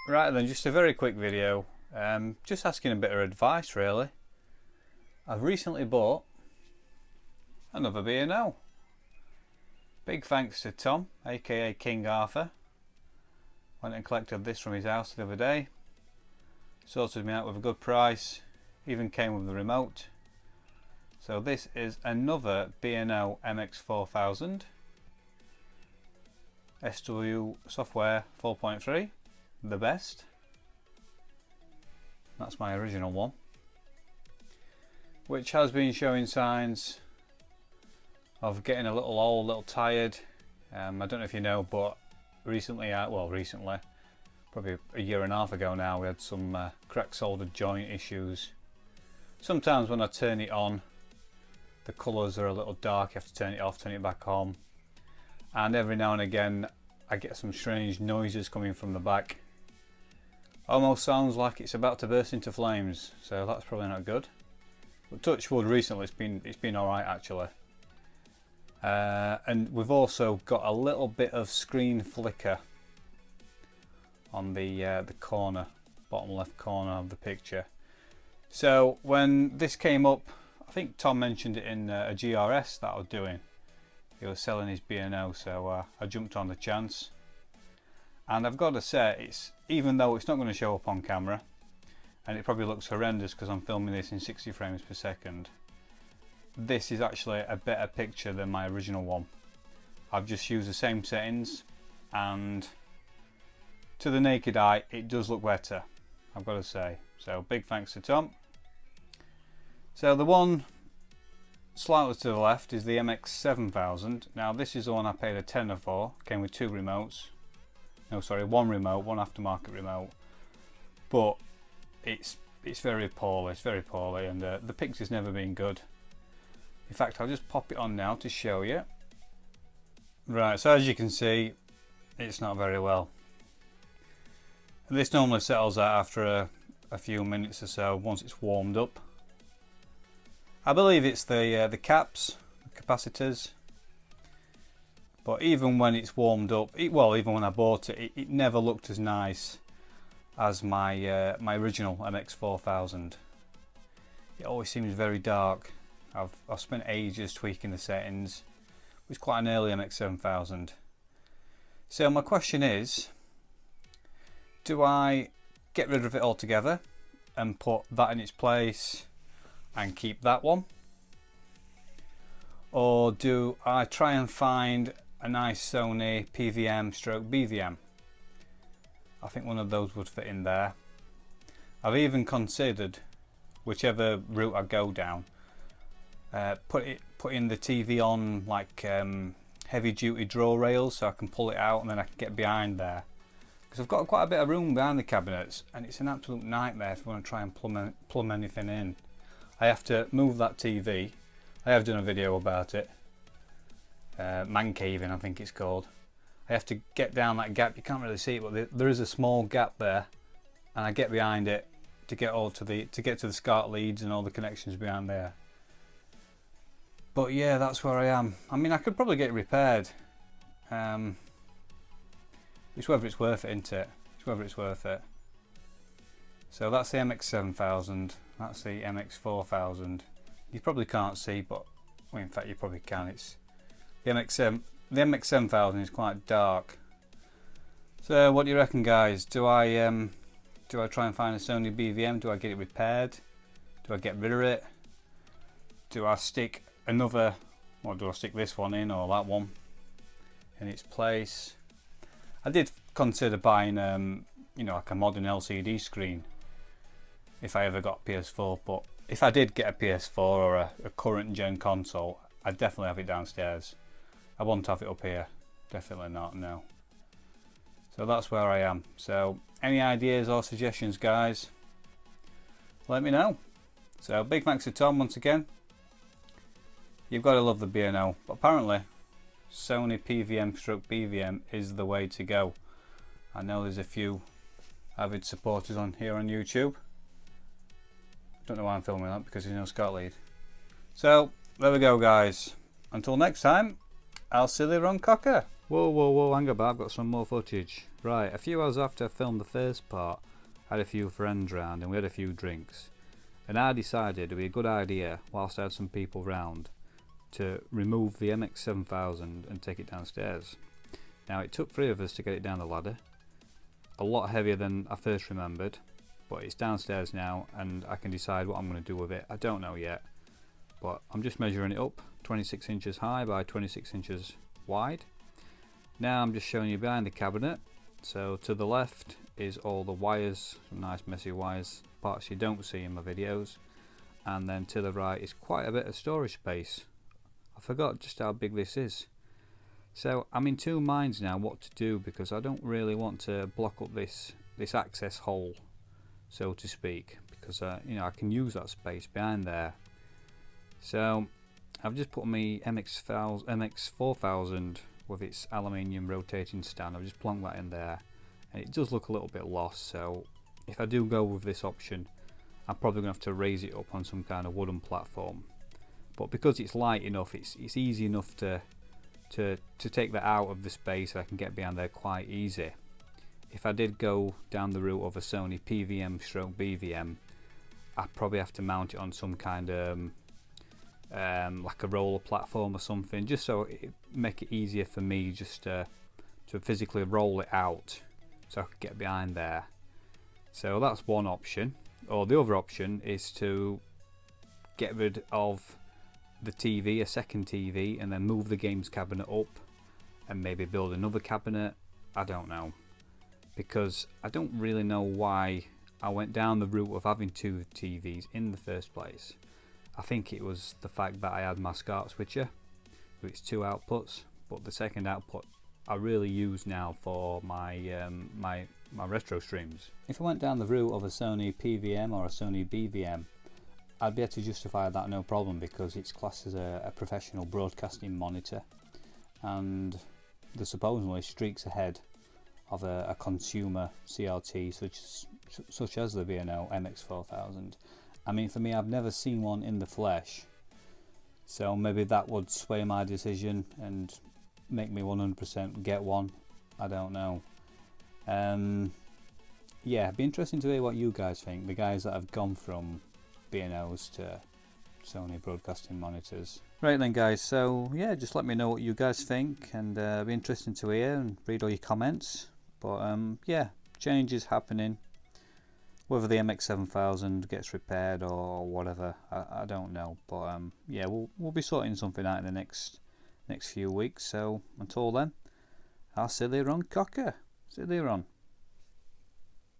Right then, just a very quick video, just asking a bit of advice really. I've recently bought another B&O. Big thanks to Tom, aka KingArthur. Went and collected this from his house the other day. Sorted me out with a good price, even came with the remote. So this is another B&O MX4000 SW software 4.3. The best. That's my original one, which has been showing signs of getting a little old, a little tired. I don't know if you know, but recently, probably a year and a half ago now, we had some cracked soldered joint issues. Sometimes when I turn it on, the colours are a little dark. You have to turn it off, turn it back on, and every now and again I get some strange noises coming from the back. Almost sounds like it's about to burst into flames, so that's probably not good. But touch wood, recently it's been all right actually. And we've also got a little bit of screen flicker on the corner, bottom left corner of the picture. So when this came up, I think Tom mentioned it in a GRS that I was doing. He was selling his B&O, so I jumped on the chance. And I've got to say, even though it's not going to show up on camera, and it probably looks horrendous because I'm filming this in 60 frames per second, this is actually a better picture than my original one. I've just used the same settings, and to the naked eye it does look better, I've got to say. So big thanks to Tom. So the one slightly to the left is the MX4000. Now this is the one I paid a tenner for. Came with two remotes. No, sorry, one remote, one aftermarket remote. But it's very poorly. It's very poorly, and the picture's never been good. In fact, I'll just pop it on now to show you. Right, so as you can see, it's not very well. And this normally settles out after a few minutes or so once it's warmed up. I believe it's the caps, the capacitors. But even when it's warmed up, well, even when I bought it, it never looked as nice as my my original MX4000. It always seems very dark. I've spent ages tweaking the settings. It was quite an early MX7000. So my question is, do I get rid of it altogether and put that in its place and keep that one? Or do I try and find a nice Sony PVM stroke BVM? I think one of those would fit in there. I've even considered, whichever route I go down, putting the TV on like heavy duty draw rails so I can pull it out and then I can get behind there. Because I've got quite a bit of room behind the cabinets and it's an absolute nightmare if you want to try and plumb anything in. I have to move that TV. I have done a video about it. Man caving, I think it's called. I have to get down that gap. You can't really see it, but there is a small gap there, and I get behind it to get to the SCART leads and all the connections behind there. But yeah, that's where I am. I mean, I could probably get it repaired. It's whether it's worth it, isn't it? It's whether it's worth it. So that's the MX7000. That's the MX4000. You probably can't see, but well, in fact you probably can. It's the MX7000 is quite dark. So what do you reckon, guys? Do I try and find a Sony BVM? Do I get it repaired? Do I get rid of it? Do I stick another, or do I stick this one in or that one in its place? I did consider buying you know, like a modern LCD screen if I ever got PS4, but if I did get a PS4 or a current gen console, I'd definitely have it downstairs. I won't have it up here, definitely not, no. So that's where I am. So any ideas or suggestions, guys, let me know. So big thanks to Tom once again. You've got to love the B&O, but apparently Sony PVM stroke BVM is the way to go. I know there's a few avid supporters on here on YouTube. Don't know why I'm filming that, because there's no SCART lead. So, there we go guys. Until next time, I'll silly run cocker. Whoa, hang about, I've got some more footage. Right, a few hours after I filmed the first part, I had a few friends round and we had a few drinks. And I decided it would be a good idea, whilst I had some people round, to remove the MX4000 and take it downstairs. Now it took 3 of us to get it down the ladder. A lot heavier than I first remembered, but it's downstairs now and I can decide what I'm going to do with it. I don't know yet, but I'm just measuring it up, 26 inches high by 26 inches wide. Now I'm just showing you behind the cabinet. So to the left is all the wires, some nice messy wires, parts you don't see in my videos, and then to the right is quite a bit of storage space. I forgot just how big this is. So I'm in 2 minds now what to do, because I don't really want to block up this access hole, so to speak, because you know, I can use that space behind there. So I've just put my MX4000 with its aluminium rotating stand. I've just plonked that in there, and it does look a little bit lost. So if I do go with this option, I'm probably going to have to raise it up on some kind of wooden platform. But because it's light enough, it's easy enough to take that out of the space. I can get behind there quite easy. If I did go down the route of a Sony PVM stroke BVM, I'd probably have to mount it on some kind of like a roller platform or something, just so it make it easier for me just to physically roll it out so I could get behind there. So that's one option. Or the other option is to get rid of the TV, a second TV, and then move the games cabinet up and maybe build another cabinet. I don't know, because I don't really know why I went down the route of having 2 TVs in the first place. I think it was the fact that I had my SCART switcher with its 2 outputs, but the second output I really use now for my my retro streams. If I went down the route of a Sony PVM or a Sony BVM, I'd be able to justify that no problem, because it's classed as a professional broadcasting monitor, and they're supposedly streaks ahead of a consumer CRT such as the B&O MX4000. I mean, for me, I've never seen one in the flesh, so maybe that would sway my decision and make me 100% get one. I don't know. Yeah, it'd be interesting to hear what you guys think, the guys that have gone from B&Os to Sony broadcasting monitors. Right then guys, so yeah, just let me know what you guys think, and it'd be interesting to hear and read all your comments. But yeah, changes happening. Whether the MX7000 gets repaired or whatever, I don't know. But yeah, we'll be sorting something out in the next few weeks. So until then, I'll see you on cocker. See you on.